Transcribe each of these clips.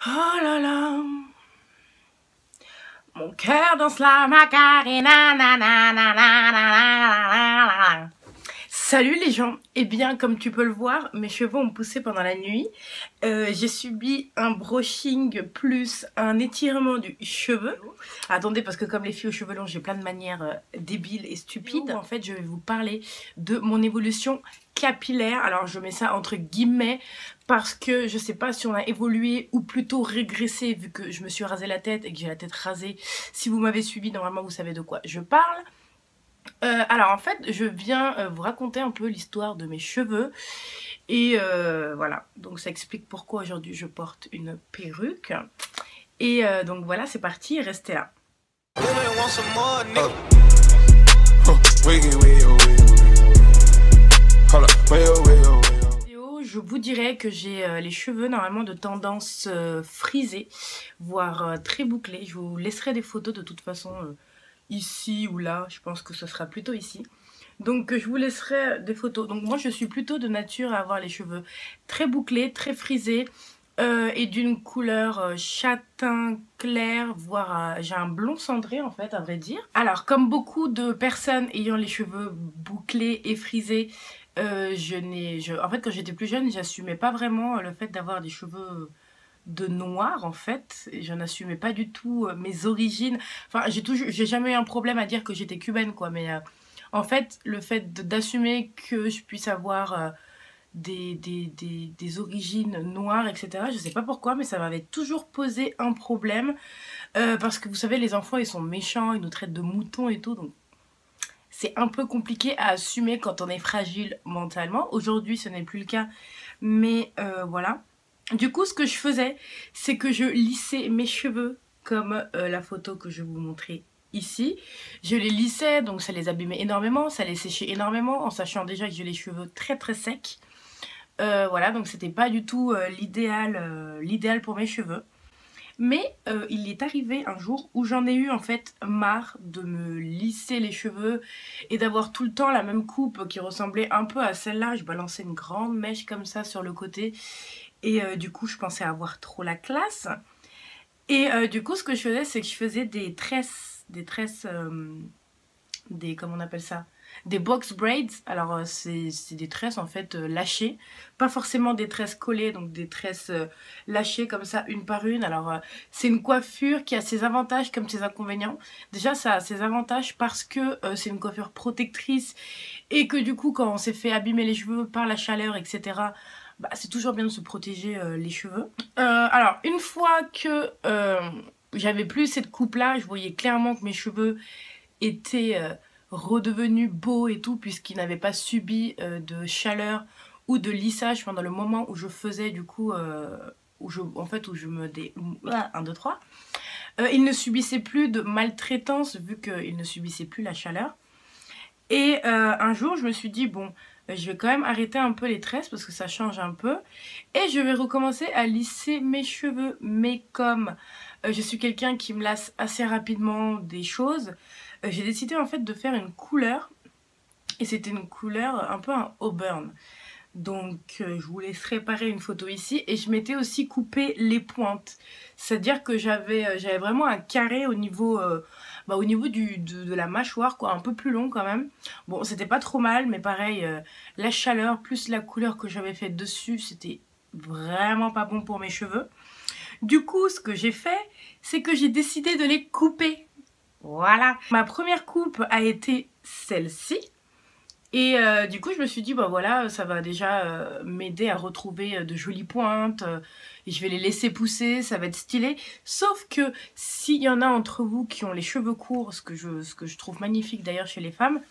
Oh là là, mon cœur danse la macarena, na na na na na na na na. Salut les gens, et bien comme tu peux le voir, mes cheveux ont poussé pendant la nuit. J'ai subi un brushing plus un étirement du cheveu. Attendez, parce que comme les filles aux cheveux longs, j'ai plein de manières débiles et stupides. En fait, je vais vous parler de mon évolution capillaire. Alors je mets ça entre guillemets parce que je sais pas si on a évolué ou plutôt régressé vu que je me suis rasé la tête et que j'ai la tête rasée. Si vous m'avez suivi, normalement vous savez de quoi je parle. Alors en fait je viens vous raconter un peu l'histoire de mes cheveux et voilà, donc ça explique pourquoi aujourd'hui je porte une perruque et donc voilà, c'est parti, restez là. Je vous dirais que j'ai les cheveux normalement de tendance frisée, voire très bouclés. Je vous laisserai des photos de toute façon ici ou là, je pense que ce sera plutôt ici. Donc je vous laisserai des photos. Donc moi je suis plutôt de nature à avoir les cheveux très bouclés, très frisés et d'une couleur châtain clair, voire j'ai un blond cendré en fait à vrai dire. Alors comme beaucoup de personnes ayant les cheveux bouclés et frisés, en fait quand j'étais plus jeune j'assumais pas vraiment le fait d'avoir des cheveux de noir en fait, et je n'assumais pas du tout mes origines. Enfin j'ai jamais eu un problème à dire que j'étais cubaine quoi, mais en fait le fait d'assumer que je puisse avoir des origines noires, etc. Je sais pas pourquoi, mais ça m'avait toujours posé un problème. Parce que vous savez, les enfants, ils sont méchants, ils nous traitent de moutons et tout. Donc, c'est un peu compliqué à assumer quand on est fragile mentalement. Aujourd'hui, ce n'est plus le cas. Mais voilà. Du coup, ce que je faisais, c'est que je lissais mes cheveux comme la photo que je vais vous montrer ici. Je les lissais, donc ça les abîmait énormément, ça les séchait énormément, en sachant déjà que j'ai les cheveux très très secs. Voilà, donc c'était pas du tout l'idéal pour mes cheveux. Mais il est arrivé un jour où j'en ai eu en fait marre de me lisser les cheveux et d'avoir tout le temps la même coupe qui ressemblait un peu à celle-là. Je balançais une grande mèche comme ça sur le côté et du coup je pensais avoir trop la classe. Et du coup ce que je faisais, c'est que je faisais des tresses, comment on appelle ça, des box braids. Alors c'est des tresses en fait lâchées, pas forcément des tresses collées, donc des tresses lâchées comme ça une par une. Alors c'est une coiffure qui a ses avantages comme ses inconvénients. Déjà ça a ses avantages parce que c'est une coiffure protectrice et que du coup quand on s'est fait abîmer les cheveux par la chaleur, etc., bah, c'est toujours bien de se protéger les cheveux. Alors une fois que j'avais plus cette coupe là, je voyais clairement que mes cheveux étaient redevenus beaux et tout, puisqu'ils n'avaient pas subi de chaleur ou de lissage pendant le moment où je faisais du coup où je me 1, 2, 3. Ils ne subissaient plus de maltraitance vu qu'ils ne subissaient plus la chaleur. Et un jour je me suis dit bon, je vais quand même arrêter un peu les tresses parce que ça change un peu. Et je vais recommencer à lisser mes cheveux. Mais comme je suis quelqu'un qui me lasse assez rapidement des choses, j'ai décidé en fait de faire une couleur. Et c'était une couleur un peu un auburn. Donc je vous laisse réparer une photo ici. Et je m'étais aussi coupé les pointes. C'est-à-dire que j'avais vraiment un carré au niveau... au niveau de la mâchoire, quoi, un peu plus long quand même. Bon, c'était pas trop mal, mais pareil, la chaleur plus la couleur que j'avais faite dessus, c'était vraiment pas bon pour mes cheveux. Du coup, ce que j'ai fait, c'est que j'ai décidé de les couper. Voilà. Ma première coupe a été celle-ci. Et du coup je me suis dit bah voilà, ça va déjà m'aider à retrouver de jolies pointes et je vais les laisser pousser, ça va être stylé. Sauf que s'il y en a entre vous qui ont les cheveux courts, ce que je trouve magnifique d'ailleurs chez les femmes,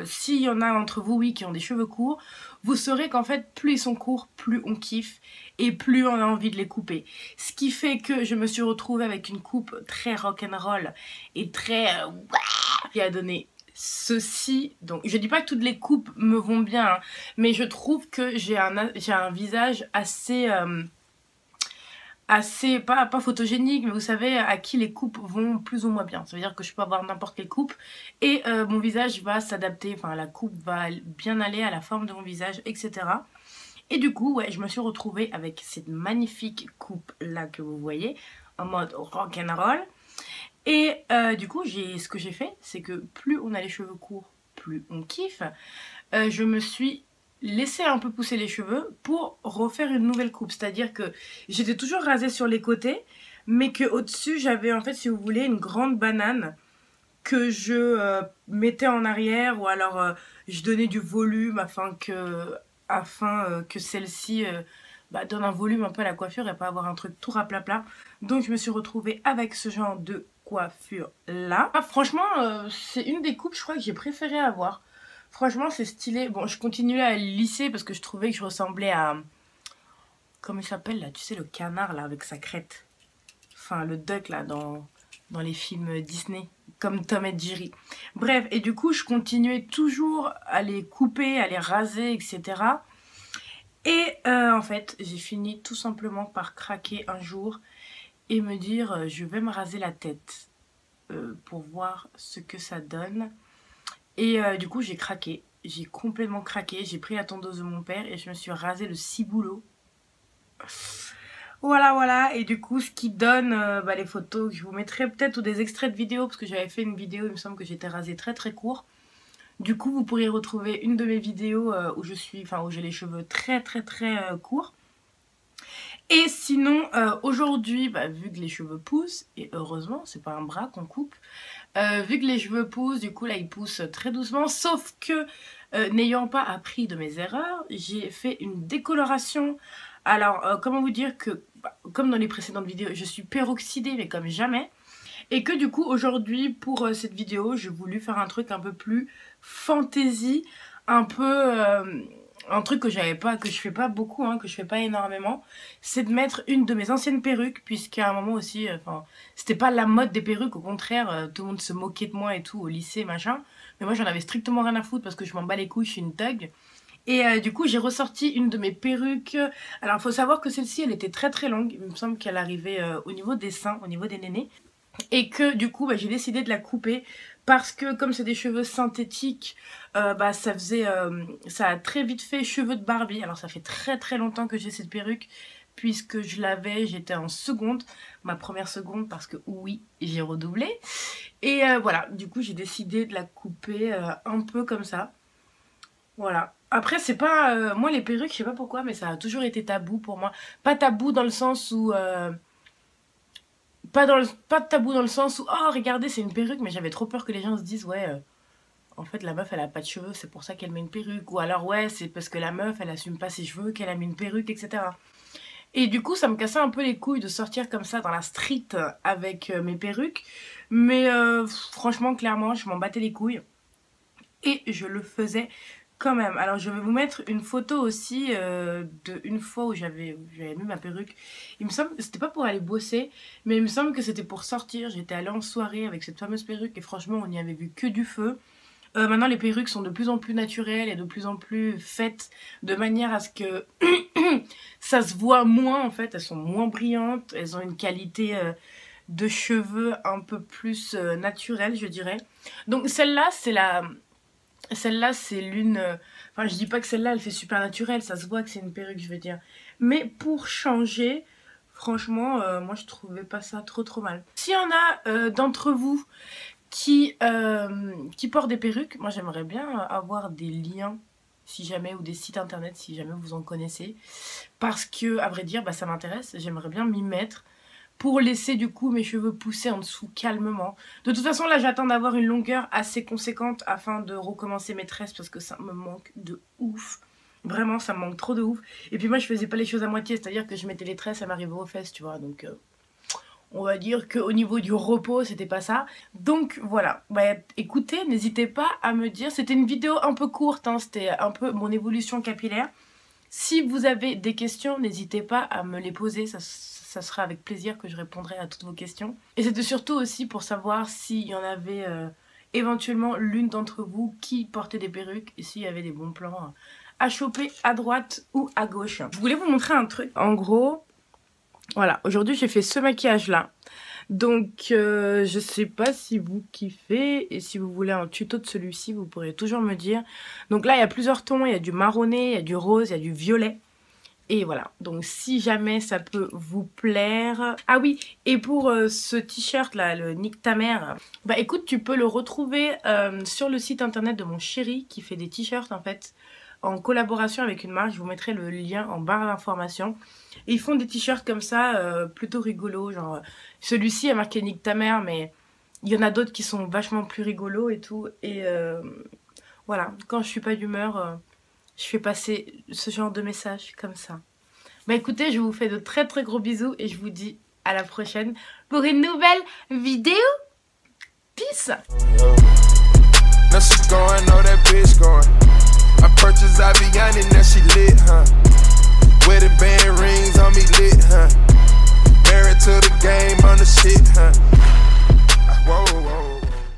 s'il y en a entre vous oui qui ont des cheveux courts, vous saurez qu'en fait plus ils sont courts, plus on kiffe et plus on a envie de les couper. Ce qui fait que je me suis retrouvée avec une coupe très rock'n'roll et très qui a donné ceci. Donc je dis pas que toutes les coupes me vont bien hein, mais je trouve que j'ai un visage assez pas photogénique, mais vous savez à qui les coupes vont plus ou moins bien. Ça veut dire que je peux avoir n'importe quelle coupe et mon visage va s'adapter, enfin la coupe va bien aller à la forme de mon visage, etc. Et du coup, ouais, je me suis retrouvée avec cette magnifique coupe là que vous voyez, en mode rock'n'roll. Et du coup, ce que j'ai fait, c'est que plus on a les cheveux courts, plus on kiffe. Je me suis laissé un peu pousser les cheveux pour refaire une nouvelle coupe. C'est-à-dire que j'étais toujours rasée sur les côtés, mais qu'au-dessus, j'avais en fait, si vous voulez, une grande banane que je mettais en arrière, ou alors je donnais du volume afin que celle-ci donne un volume un peu à la coiffure et pas avoir un truc tout raplapla. Donc je me suis retrouvée avec ce genre de coiffure là. Ah, franchement, c'est une des coupes, je crois, que j'ai préféré avoir. Franchement, c'est stylé. Bon, je continuais à lisser parce que je trouvais que je ressemblais à... Comment il s'appelle là? Tu sais, le canard là avec sa crête. Enfin, le duck là dans les films Disney. Comme Tom et Jerry. Bref, et du coup, je continuais toujours à les couper, à les raser, etc. Et en fait, j'ai fini tout simplement par craquer un jour et me dire, je vais me raser la tête pour voir ce que ça donne. Et du coup, j'ai craqué. J'ai complètement craqué. J'ai pris la tondeuse de mon père et je me suis rasé le ciboulot. Voilà, voilà. Et du coup, ce qui donne les photos que je vous mettrai peut-être, ou des extraits de vidéos, parce que j'avais fait une vidéo, il me semble que j'étais rasée très très court. Du coup, vous pourrez retrouver une de mes vidéos où où j'ai les cheveux très très très courts. Et sinon, aujourd'hui, vu que les cheveux poussent, et heureusement, c'est pas un bras qu'on coupe, vu que les cheveux poussent, du coup là ils poussent très doucement, sauf que n'ayant pas appris de mes erreurs, j'ai fait une décoloration. Alors, comment vous dire que, comme dans les précédentes vidéos, je suis peroxydée, mais comme jamais. Et que du coup, aujourd'hui, pour cette vidéo, j'ai voulu faire un truc un peu plus fantasy, un peu... un truc que j'avais pas, que je fais pas beaucoup, que je fais pas énormément, c'est de mettre une de mes anciennes perruques, puisqu'à un moment aussi, c'était pas la mode des perruques, au contraire, tout le monde se moquait de moi et tout, au lycée, machin. Mais moi, j'en avais strictement rien à foutre parce que je m'en bats les couilles, je suis une thug. Et du coup, j'ai ressorti une de mes perruques. Alors, il faut savoir que celle-ci, elle était très très longue. Il me semble qu'elle arrivait au niveau des seins, au niveau des nénés. Et que du coup, j'ai décidé de la couper parce que comme c'est des cheveux synthétiques, ça a très vite fait cheveux de Barbie. Alors, ça fait très très longtemps que j'ai cette perruque puisque je l'avais, j'étais en seconde, ma première seconde parce que oui, j'ai redoublé. Et voilà, du coup, j'ai décidé de la couper un peu comme ça. Voilà. Après, c'est pas... moi, les perruques, je sais pas pourquoi, mais ça a toujours été tabou pour moi. Pas tabou dans le sens où... pas de tabou dans le sens où, oh, regardez, c'est une perruque, mais j'avais trop peur que les gens se disent, ouais, en fait, la meuf, elle a pas de cheveux, c'est pour ça qu'elle met une perruque. Ou alors, ouais, c'est parce que la meuf, elle assume pas ses cheveux, qu'elle a mis une perruque, etc. Et du coup, ça me cassait un peu les couilles de sortir comme ça dans la street avec mes perruques. Mais franchement, clairement, je m'en battais les couilles. Et je le faisais quand même. Alors je vais vous mettre une photo aussi de une fois où j'avais mis ma perruque. Il me semble, c'était pas pour aller bosser, mais il me semble que c'était pour sortir. J'étais allée en soirée avec cette fameuse perruque et franchement on n'y avait vu que du feu. Maintenant les perruques sont de plus en plus naturelles et de plus en plus faites de manière à ce que ça se voit moins en fait. Elles sont moins brillantes, elles ont une qualité de cheveux un peu plus naturelle je dirais. Donc celle-là c'est l'une... Enfin, je dis pas que celle-là, elle fait super naturelle. Ça se voit que c'est une perruque, je veux dire. Mais pour changer, franchement, moi, je trouvais pas ça trop mal. S'il y en a d'entre vous qui portent des perruques, moi, j'aimerais bien avoir des liens, si jamais, ou des sites internet, si jamais vous en connaissez. Parce que, à vrai dire, ça m'intéresse. J'aimerais bien m'y mettre pour laisser du coup mes cheveux pousser en dessous calmement. De toute façon là j'attends d'avoir une longueur assez conséquente afin de recommencer mes tresses parce que ça me manque de ouf. Vraiment ça me manque trop de ouf. Et puis moi je faisais pas les choses à moitié, c'est à dire que je mettais les tresses, ça m'arrivait aux fesses tu vois. Donc on va dire qu'au niveau du repos c'était pas ça. Donc voilà, écoutez, n'hésitez pas à me dire, c'était une vidéo un peu courte, c'était un peu mon évolution capillaire. Si vous avez des questions, n'hésitez pas à me les poser, ça sera avec plaisir que je répondrai à toutes vos questions. Et c'était surtout aussi pour savoir s'il y en avait éventuellement l'une d'entre vous qui portait des perruques et s'il y avait des bons plans à choper à droite ou à gauche. Je voulais vous montrer un truc. En gros, voilà, aujourd'hui j'ai fait ce maquillage là. Donc je sais pas si vous kiffez et si vous voulez un tuto de celui-ci vous pourrez toujours me dire. Donc là il y a plusieurs tons, il y a du marronné, il y a du rose, il y a du violet. Et voilà, donc si jamais ça peut vous plaire... Ah oui, et pour ce t-shirt là, le Nique ta mère, bah écoute, tu peux le retrouver sur le site internet de mon chéri qui fait des t-shirts en fait, en collaboration avec une marque. Je vous mettrai le lien en barre d'informations. Et ils font des t-shirts comme ça, plutôt rigolos, genre celui-ci a marqué Nique ta mère, mais il y en a d'autres qui sont vachement plus rigolos et tout. Et voilà, quand je suis pas d'humeur... je fais passer ce genre de message comme ça. Bah écoutez, je vous fais de très très gros bisous et je vous dis à la prochaine pour une nouvelle vidéo. Peace. Now she going, know that bitch going. I purchased Avian and now she lit, huh? Wedding band rings on me lit, huh? Married to the game on the shit, huh? Whoa, whoa.